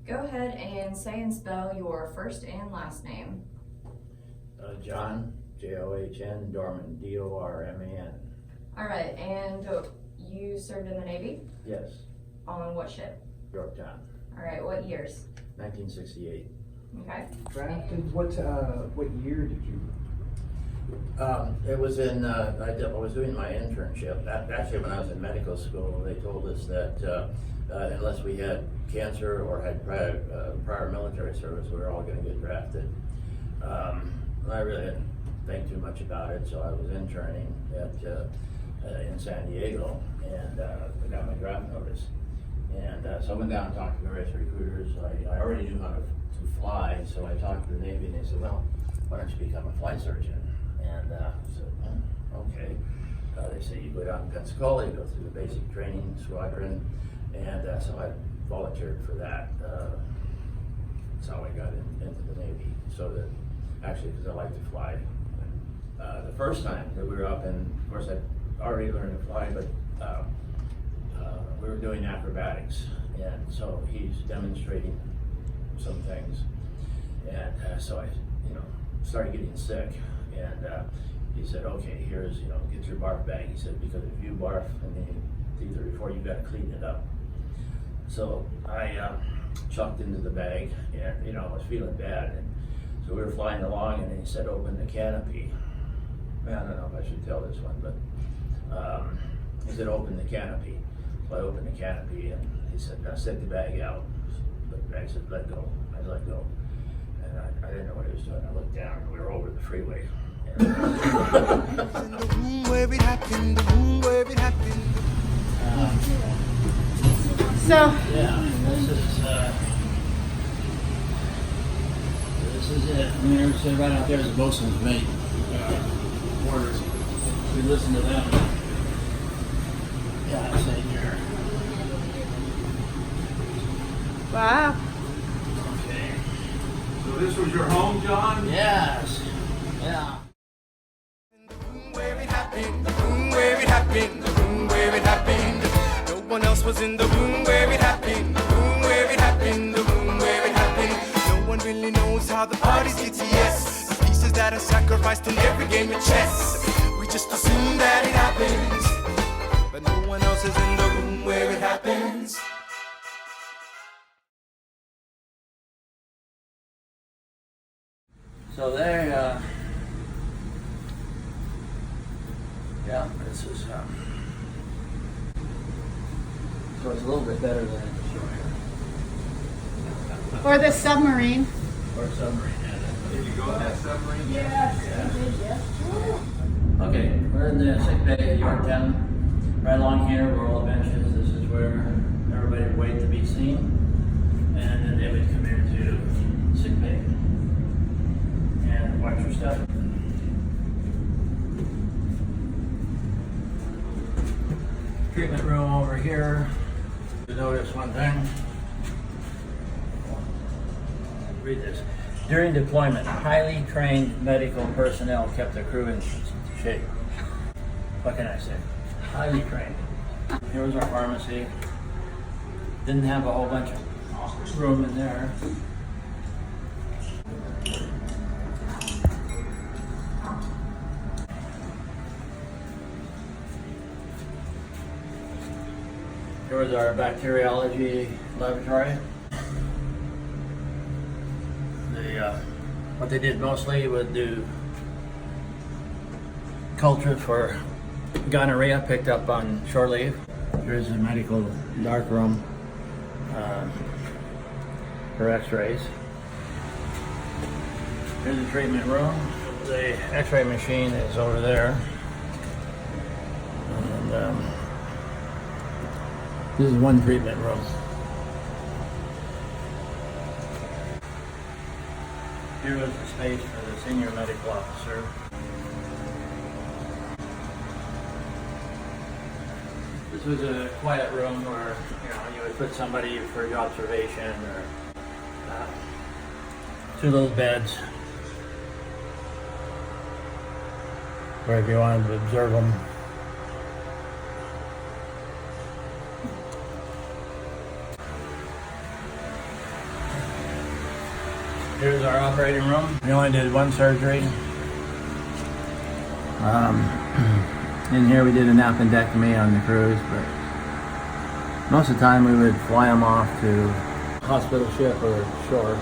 Go ahead and say and spell your first and last name. John, John, Dorman, Dorman. All right, and you served in the Navy? Yes. On what ship? Yorktown. All right, what years? 1968. Okay. Drafted, what year did you? It was in, I was doing my internship. Actually, when I was in medical school, they told us that unless we had cancer or had prior military service, we were all going to get drafted. I really didn't think too much about it, so I was interning in San Diego, and I got my draft notice. And so I went down and talked to various recruiters. I already knew how to fly, so I talked to the Navy, and they said, well, why don't you become a flight surgeon? And I said, okay. They say you go down to Pensacola, you go through the basic training squadron, and so I volunteered for that. That's how I got into the Navy. So that, actually, because I like to fly. The first time that we were up, and of course I already learned to fly, but we were doing acrobatics, and so he's demonstrating some things, and so I, started getting sick, and he said, okay, here's, get your barf bag. He said, because if you barf and either before, you got to clean it up. So I chucked into the bag, and I was feeling bad, and so we were flying along, and he said, open the canopy. I don't know if I should tell this one, but he said, open the canopy. So I opened the canopy, and he said, now set the bag out. The bag said, let go. I let go. And I didn't know what he was doing. I looked down, and we were over the freeway. So yeah, this is it. I mean, there's right out there is the bosun's mate quarters. We listen to them. Yeah, I say here. wow. Okay. So this was your home, John? Yes. Yeah. Where it happened, the room where it happened, the room where it happened. No one else was in the room where it happened, the room where it happened, the room where it happened. No one really knows how the parties get to yes. The pieces that are sacrificed in every game of chess. We just assume that it happens, but no one else is in the room where it happens. So there, yeah, this is, so it's a little bit better than a destroyer. Or the submarine. Or a submarine, yeah. Did you go in that submarine? Yes, we did, yes. Okay, we're in the sick bay at Yorktown. Right along here were all the benches. This is where everybody would wait to be seen. And then they would come into sick bay and watch your stuff. Treatment room over here. You notice one thing. Read this. During deployment, highly trained medical personnel kept the crew in shape. What can I say? Highly trained. Here was our pharmacy. Didn't have a whole bunch of room in there. Here was our bacteriology laboratory. What they did mostly would do culture for gonorrhea picked up on shore leave. Here's a medical dark room for x-rays. Here's the treatment room. the x-ray machine is over there. And this is one treatment room. Here was the space for the senior medical officer. This was a quiet room where you would put somebody for your observation, or two little beds where if you wanted to observe them. Here's our operating room. We only did one surgery. In here we did an appendectomy on the cruise, but most of the time we would fly them off to hospital ship or shore.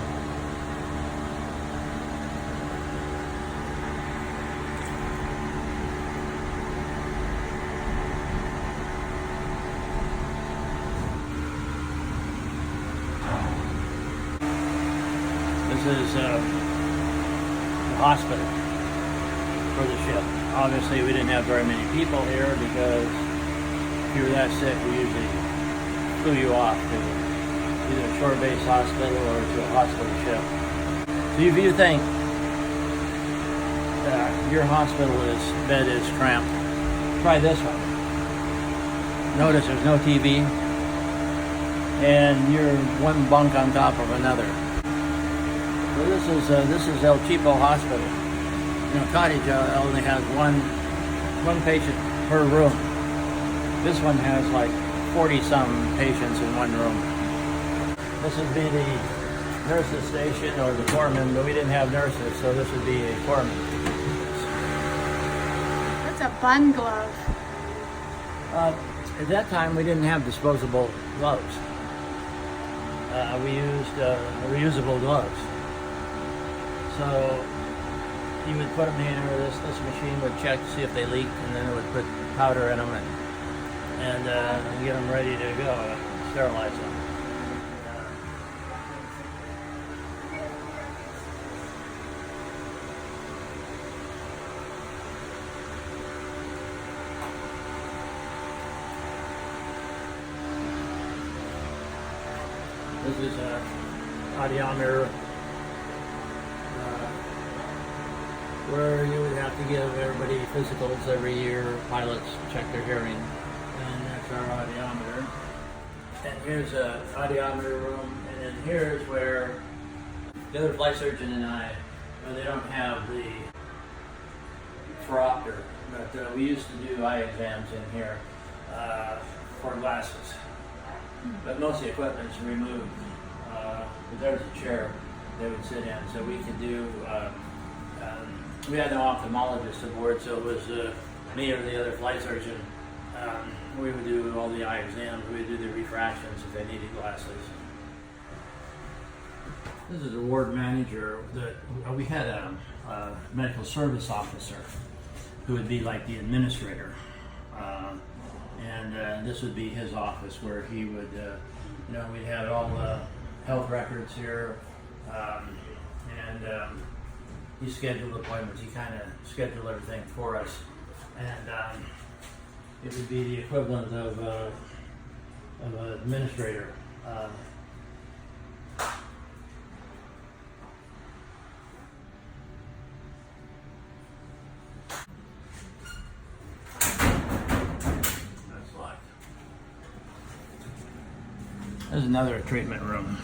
This is the hospital for the ship. Obviously, we didn't have very many people here because if you were that sick, we usually flew you off to either a shore-based hospital or to a hospital ship. So if you think your hospital bed is cramped, try this one. Notice there's no TV, and you're one bunk on top of another. So this is El Cheapo Hospital. Cottage only has one patient per room. This one has like 40-some patients in one room. This would be the nurses station or the corpsman, but we didn't have nurses, so this would be a corpsman. That's a bun glove. At that time, we didn't have disposable gloves. We used reusable gloves. So you would put them in here. This machine would check to see if they leaked, and then it would put powder in them and get them ready to go, sterilize them. This is a audiometer where you would have to give everybody physicals every year. Pilots check their hearing, and that's our audiometer. And here's an audiometer room, and then here's where the other flight surgeon and I, they don't have the phoropter, but we used to do eye exams in here for glasses. But most of the equipment's removed. But there's a chair they would sit in, so we could do. We had no ophthalmologist aboard, so it was me or the other flight surgeon. We would do all the eye exams. We would do the refractions if they needed glasses. This is a ward manager. We had a medical service officer who would be like the administrator. And this would be his office where he would, we'd have all the health records here. He scheduled appointments. He kind of scheduled everything for us. And it would be the equivalent of an administrator. There's another treatment room.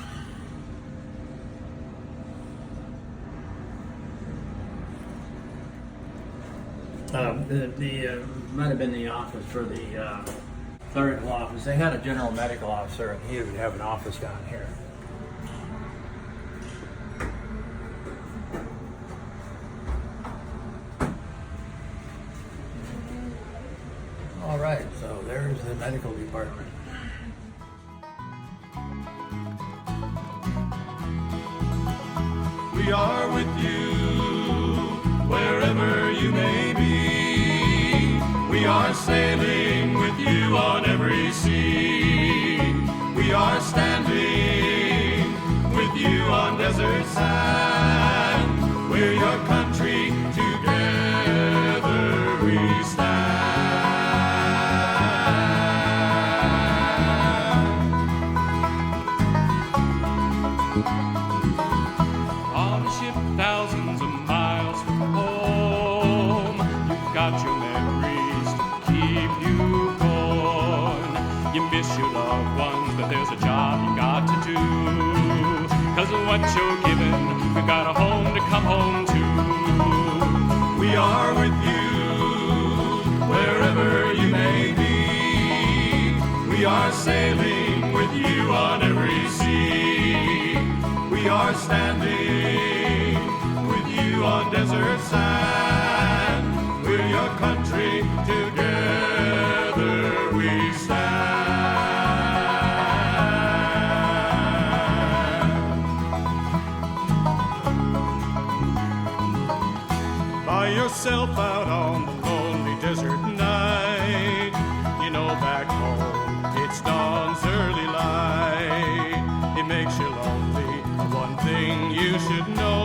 Might have been the office for the clerical office. They had a general medical officer, and he would have an office down here. All right, so there's the medical department. We are with you wherever you may be. We are sailing with you on every sea. We are standing with you on desert sand. We're your country together. got your memories to keep you going. You miss your loved ones, but there's a job you got to do. 'Cause of what you're given, we've got a home to come home to. We are with you, wherever you may be. We are sailing with you on every sea. We are standing with you on desert sand. We're your country, together we stand. By yourself out on the lonely desert night, you know back home it's dawn's early light. It makes you lonely. One thing you should know,